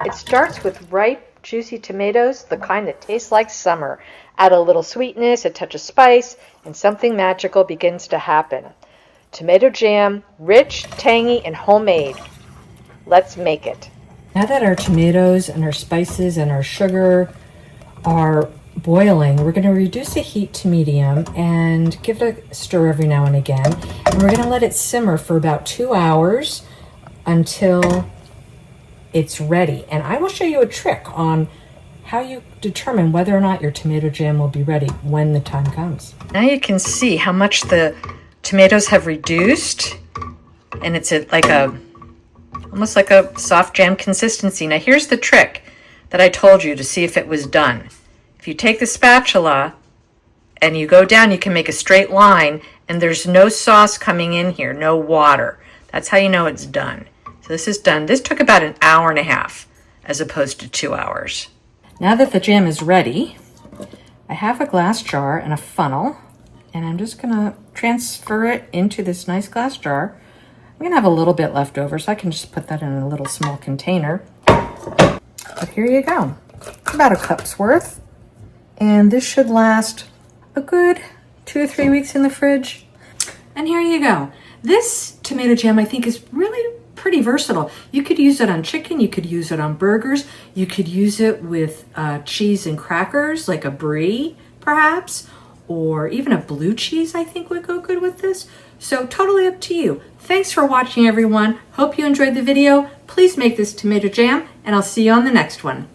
It starts with ripe, juicy tomatoes, the kind that taste like summer. Add a little sweetness, a touch of spice, and something magical begins to happen. Tomato jam, rich, tangy, and homemade. Let's make it. Now that our tomatoes and our spices and our sugar are boiling, we're going to reduce the heat to medium and give it a stir every now and again. And we're going to let it simmer for about 2 hours until it's ready. And I will show you a trick on how you determine whether or not your tomato jam will be ready when the time comes. Now you can see how much the tomatoes have reduced, and it's almost like a soft jam consistency. Now here's the trick that I told you to see if it was done. If you take the spatula and you go down, you can make a straight line, and there's no sauce coming in here, no water. That's how you know it's done. So this is done. This took about an hour and a half as opposed to 2 hours. Now that the jam is ready, I have a glass jar and a funnel, and I'm just gonna transfer it into this nice glass jar. I'm gonna have a little bit left over, so I can just put that in a little small container. But here you go, about a cup's worth. And this should last a good 2 or 3 weeks in the fridge. And here you go. This tomato jam, I think, is really pretty versatile. You could use it on chicken, you could use it on burgers, you could use it with cheese and crackers, like a brie, perhaps, or even a blue cheese, I think would go good with this. So totally up to you. Thanks for watching, everyone. Hope you enjoyed the video. Please make this tomato jam, and I'll see you on the next one.